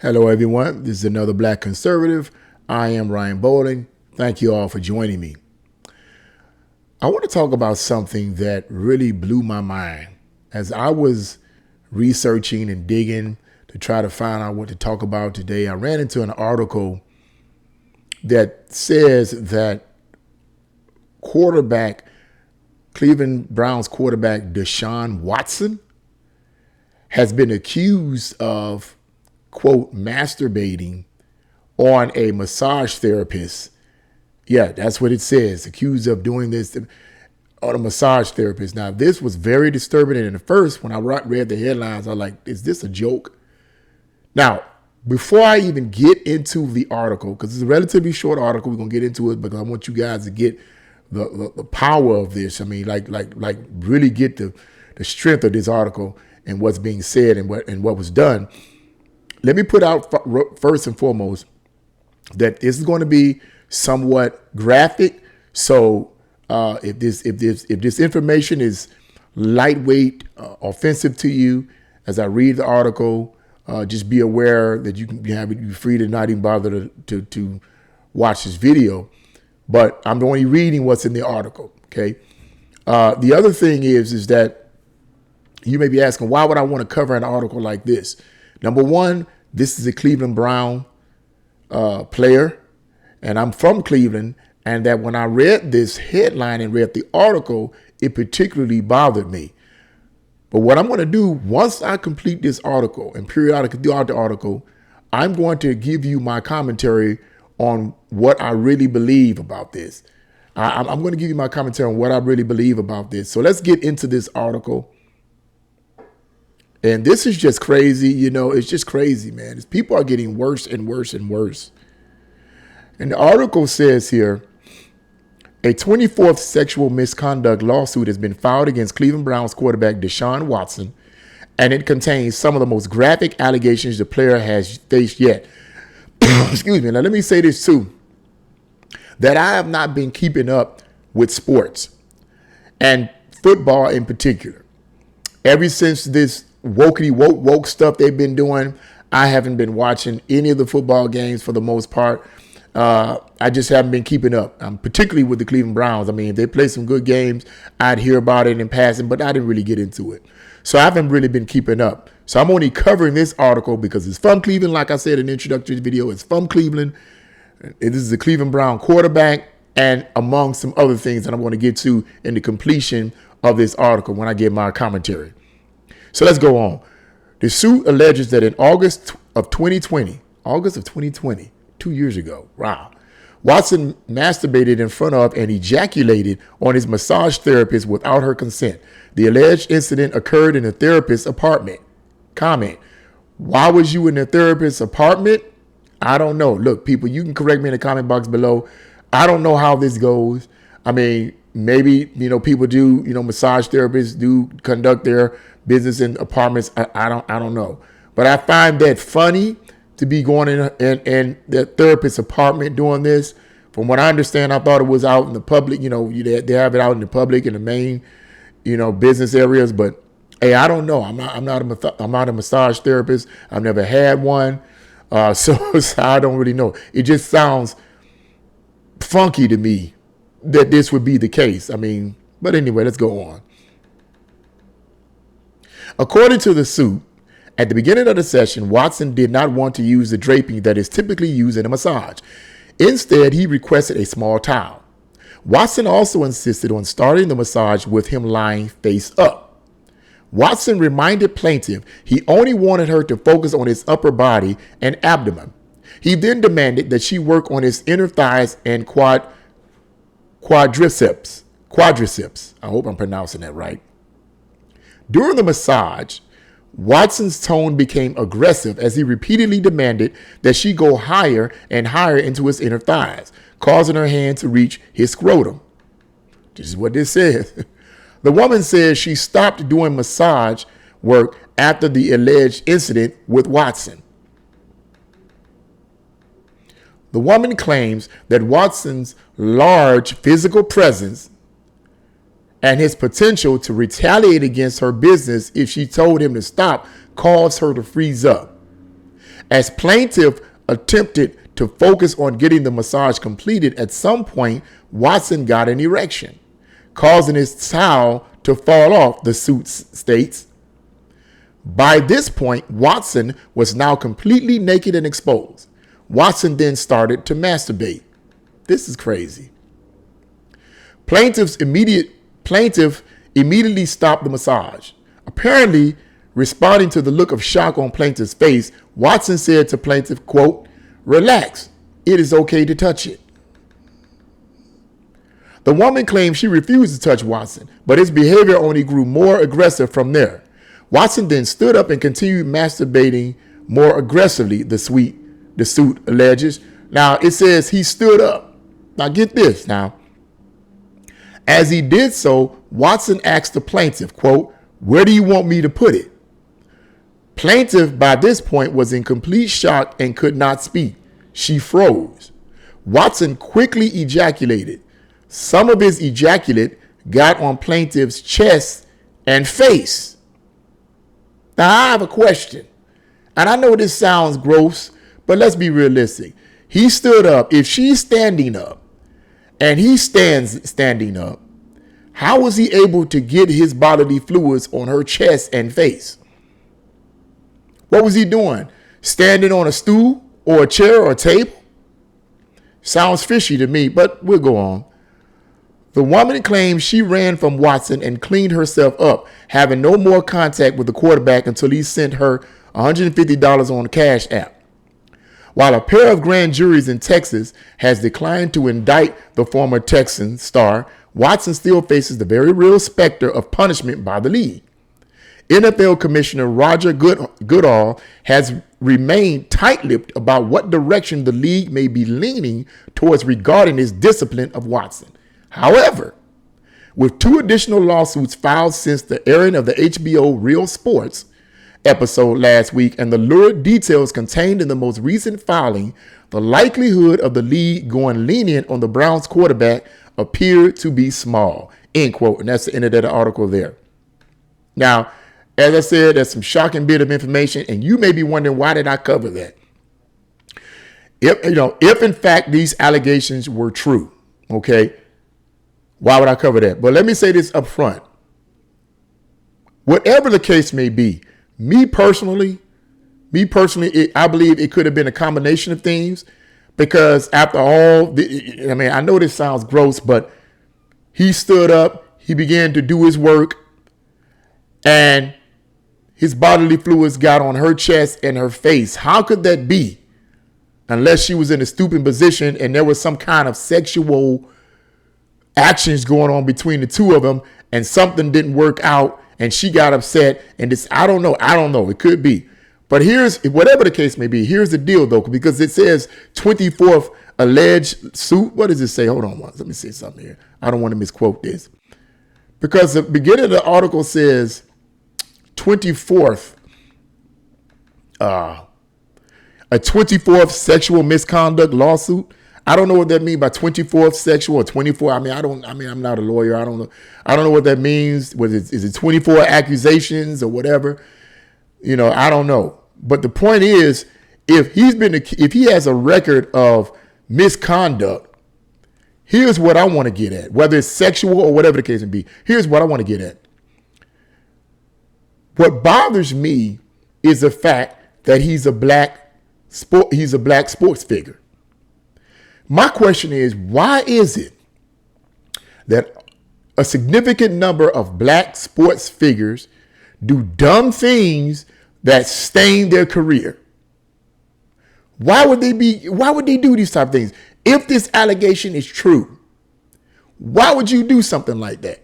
Hello, everyone. This is another Black Conservative. I am Ryan Bowling. Thank you all for joining me. I want to talk about something that really blew my mind. As I was researching and digging to try to find out what to talk about today, I ran into an article that says that Cleveland Browns quarterback Deshaun Watson has been accused of, quote, masturbating on a massage therapist. Yeah, that's what it says. Accused of doing this on a massage therapist. Now, this was very disturbing. And at first, when I read the headlines, I was like, is this a joke? Now, before I even get into the article, because it's a relatively short article, we're going to get into it because I want you guys to get the power of this. I mean, like really get the strength of this article and what's being said and what was done. Let me put out first and foremost that this is going to be somewhat graphic. So if this information is lightweight, offensive to you, as I read the article, just be aware that you can be free to not even bother to watch this video. But I'm only reading what's in the article. Okay. The other thing is that you may be asking, why would I want to cover an article like this? Number one, this is a Cleveland Brown player, and I'm from Cleveland, and that when I read this headline and read the article, it particularly bothered me. But what I'm going to do, once I complete this article and periodically throughout the article, I'm going to give you my commentary on what I really believe about this. I'm going to give you my commentary on what I really believe about this. So let's get into this article. And this is just crazy. You know, it's just crazy, man. People are getting worse and worse and worse. And the article says here, a 24th sexual misconduct lawsuit has been filed against Cleveland Browns quarterback Deshaun Watson, and it contains some of the most graphic allegations the player has faced yet. Excuse me. Now, let me say this, too, that I have not been keeping up with sports and football in particular. Ever since this woke stuff they've been doing, I haven't been watching any of the football games for the most part. I just haven't been keeping up, particularly with the Cleveland Browns. I mean, if they play some good games, I'd hear about it in passing, but I didn't really get into it. So I haven't really been keeping up. So I'm only covering this article because it's from Cleveland. Like I said in the introductory video, it's from Cleveland. This is a Cleveland Brown quarterback, and among some other things that I'm going to get to in the completion of this article when I give my commentary. So let's go on. The suit alleges that in August of 2020, 2 years ago, wow, Watson masturbated in front of and ejaculated on his massage therapist without her consent. The alleged incident occurred in the therapist's apartment. Comment: why was you in the therapist's apartment? I don't know. Look, people, you can correct me in the comment box below. I don't know how this goes. I mean, maybe, people do, massage therapists do conduct their business in apartments. I don't know. But I find that funny to be going in the therapist's apartment doing this. From what I understand, I thought it was out in the public. They have it out in the public in the main, business areas. But hey, I don't know. I'm not a massage therapist. I've never had one. So I don't really know. It just sounds funky to me that this would be the case. I mean, but anyway, let's go on. According to the suit, at the beginning of the session, Watson did not want to use the draping that is typically used in a massage. Instead, he requested a small towel. Watson also insisted on starting the massage with him lying face up. Watson reminded plaintiff he only wanted her to focus on his upper body and abdomen. He then demanded that she work on his inner thighs and quadriceps. I hope I'm pronouncing that right. During the massage, Watson's tone became aggressive as he repeatedly demanded that she go higher and higher into his inner thighs, causing her hand to reach his scrotum. This is what this says. The woman says she stopped doing massage work after the alleged incident with Watson. The woman claims that Watson's large physical presence and his potential to retaliate against her business if she told him to stop caused her to freeze up. As plaintiff attempted to focus on getting the massage completed, at some point, Watson got an erection, causing his towel to fall off, the suit states. By this point, Watson was now completely naked and exposed. Watson then started to masturbate. This is crazy. Plaintiff immediately stopped the massage. Apparently, responding to the look of shock on plaintiff's face, Watson said to plaintiff, quote, "Relax, it is okay to touch it." The woman claimed she refused to touch Watson, but his behavior only grew more aggressive from there. Watson then stood up and continued masturbating more aggressively, the suit alleges. Now, it says he stood up. Now, get this now. As he did so, Watson asked the plaintiff, quote, "Where do you want me to put it?" Plaintiff, by this point, was in complete shock and could not speak. She froze. Watson quickly ejaculated. Some of his ejaculate got on plaintiff's chest and face. Now, I have a question. And I know this sounds gross, but let's be realistic. He stood up. If she's standing up and he standing up, how was he able to get his bodily fluids on her chest and face? What was he doing? Standing on a stool or a chair or a table? Sounds fishy to me, but we'll go on. The woman claims she ran from Watson and cleaned herself up, having no more contact with the quarterback until he sent her $150 on the Cash App. While a pair of grand juries in Texas has declined to indict the former Texan star, Watson still faces the very real specter of punishment by the league. NFL Commissioner Roger Goodall has remained tight-lipped about what direction the league may be leaning towards regarding his discipline of Watson. However, with 2 additional lawsuits filed since the airing of the HBO Real Sports episode last week and the lurid details contained in the most recent filing, the likelihood of the league going lenient on the Browns quarterback appeared to be small, end quote. And that's the end of that article there. Now, as I said, that's some shocking bit of information, and you may be wondering, why did I cover that? If in fact these allegations were true, okay, why would I cover that? But let me say this up front. Whatever the case may be, me personally, I believe it could have been a combination of things, because after all, I know this sounds gross, but he stood up, he began to do his work, and his bodily fluids got on her chest and her face. How could that be? Unless she was in a stooping position and there was some kind of sexual actions going on between the two of them and something didn't work out and she got upset and this, I don't know. It could be. But whatever the case may be, here's the deal though, because it says 24th alleged suit. What does it say? Hold on once. Let me see something here. I don't want to misquote this. Because the beginning of the article says 24th, a 24th sexual misconduct lawsuit. I don't know what that means by 24th sexual or 24. I'm not a lawyer. I don't know what that means. Is it 24 accusations or whatever? I don't know. But the point is, if he has a record of misconduct, here's what I want to get at, whether it's sexual or whatever the case may be. Here's what I want to get at. What bothers me is the fact that he's a black sports figure. My question is, why is it that a significant number of black sports figures do dumb things that stain their career? Why would they do these type of things? If this allegation is true, why would you do something like that?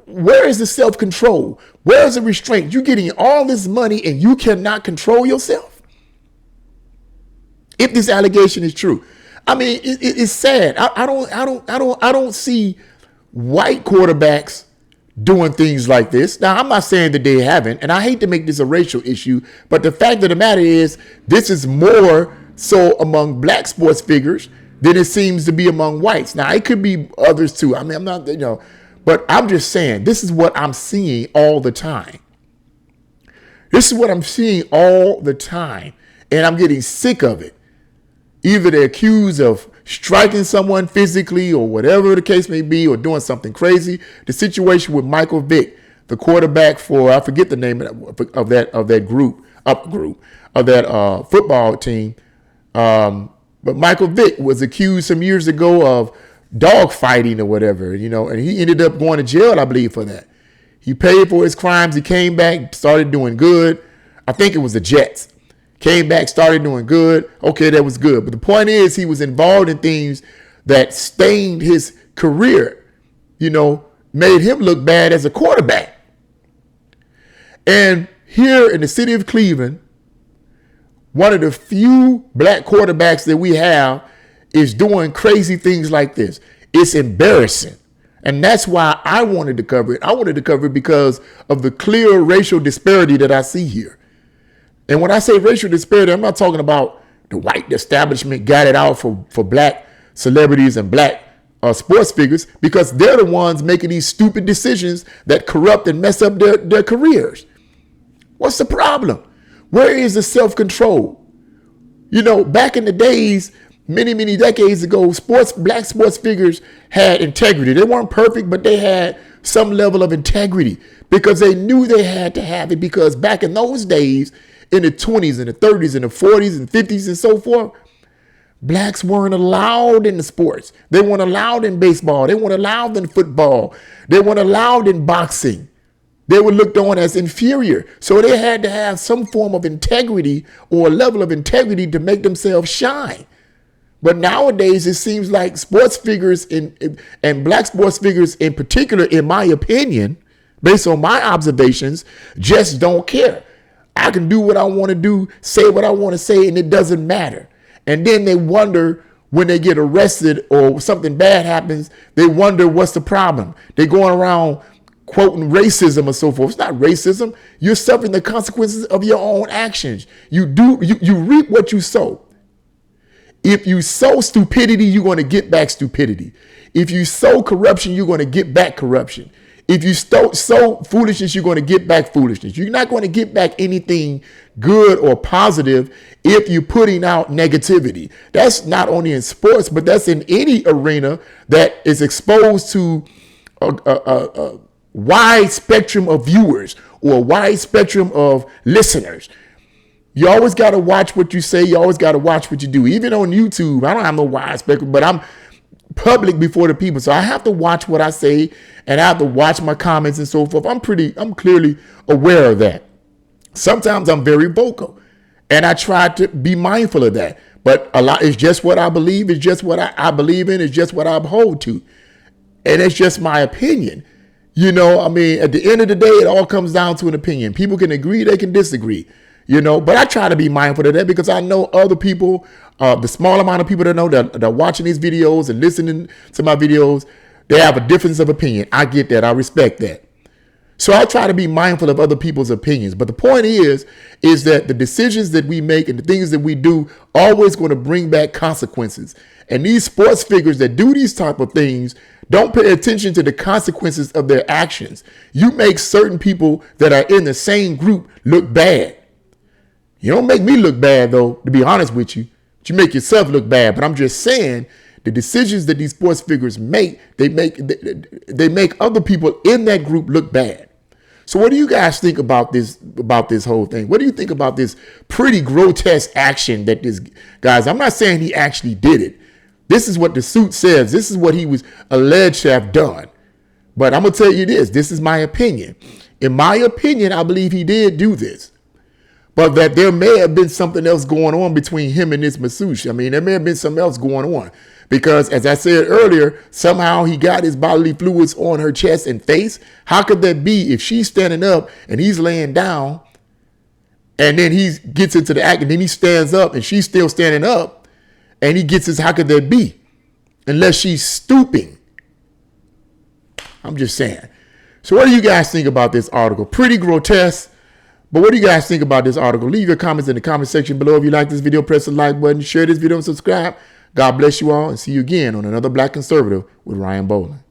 Where is the self-control? Where is the restraint? You're getting all this money and you cannot control yourself. If this allegation is true, it's sad. I don't see white quarterbacks doing things like this. Now, I'm not saying that they haven't, and I hate to make this a racial issue, but the fact of the matter is, this is more so among black sports figures than it seems to be among whites. Now, it could be others too. I'm not, but I'm just saying, this is what I'm seeing all the time. This is what I'm seeing all the time, and I'm getting sick of it. Either they're accused of striking someone physically or whatever the case may be, or doing something crazy. The situation with Michael Vick, the quarterback for, I forget the name of that group of that football team. But Michael Vick was accused some years ago of dog fighting or whatever, and he ended up going to jail, I believe, for that. He paid for his crimes. He came back, started doing good. I think it was the Jets. Came back, started doing good. Okay, that was good. But the point is, he was involved in things that stained his career, made him look bad as a quarterback. And here in the city of Cleveland, one of the few black quarterbacks that we have is doing crazy things like this. It's embarrassing. And that's why I wanted to cover it. I wanted to cover it because of the clear racial disparity that I see here. And when I say racial disparity, I'm not talking about the white establishment got it out for black celebrities and black sports figures, because they're the ones making these stupid decisions that corrupt and mess up their careers. What's the problem? Where is the self-control? Back in the days, many, many decades ago, black sports figures had integrity. They weren't perfect, but they had some level of integrity because they knew they had to have it, because back in those days, in the 20s and the 30s and the 40s and 50s and so forth, blacks weren't allowed in the sports. They weren't allowed in baseball. They weren't allowed in football. They weren't allowed in boxing. They were looked on as inferior. So they had to have some form of integrity or a level of integrity to make themselves shine. But nowadays, it seems like sports figures and black sports figures in particular, in my opinion, based on my observations, just don't care. I can do what I want to do, say what I want to say, and it doesn't matter. And then they wonder when they get arrested or something bad happens, they wonder what's the problem. They're going around quoting racism or so forth. It's not racism. You're suffering the consequences of your own actions. You reap what you sow. If you sow stupidity, you're going to get back stupidity. If you sow corruption, you're going to get back corruption. If you sow foolishness, you're going to get back foolishness. You're not going to get back anything good or positive if you're putting out negativity. That's not only in sports, but that's in any arena that is exposed to a wide spectrum of viewers or a wide spectrum of listeners. You always got to watch what you say. You always got to watch what you do. Even on YouTube, I don't have no wide spectrum, but I'm public before the people. So I have to watch what I say, and I have to watch my comments and so forth. I'm clearly aware of that. Sometimes I'm very vocal, and I try to be mindful of that. But a lot is just what I believe. It's just what I believe in. It's just what I hold to. And it's just my opinion. At the end of the day, it all comes down to an opinion. People can agree, they can disagree. But I try to be mindful of that because I know other people, the small amount of people that know that are watching these videos and listening to my videos, they have a difference of opinion. I get that. I respect that. So I try to be mindful of other people's opinions. But the point is that the decisions that we make and the things that we do always going to bring back consequences. And these sports figures that do these type of things don't pay attention to the consequences of their actions. You make certain people that are in the same group look bad. You don't make me look bad, though, to be honest with you. But you make yourself look bad. But I'm just saying the decisions that these sports figures make, they make other people in that group look bad. So what do you guys think about this whole thing? What do you think about this pretty grotesque action that this guys? I'm not saying he actually did it. This is what the suit says. This is what he was alleged to have done. But I'm going to tell you this. This is my opinion. In my opinion, I believe he did do this. But that there may have been something else going on between him and this masseuse. There may have been something else going on. Because as I said earlier, somehow he got his bodily fluids on her chest and face. How could that be if she's standing up and he's laying down and then he gets into the act and then he stands up and she's still standing up and he gets his, how could that be? Unless she's stooping. I'm just saying. So what do you guys think about this article? Pretty grotesque. But what do you guys think about this article? Leave your comments in the comment section below. If you like this video, press the like button, share this video, and subscribe. God bless you all, and see you again on another Black Conservative with Ryan Bowling.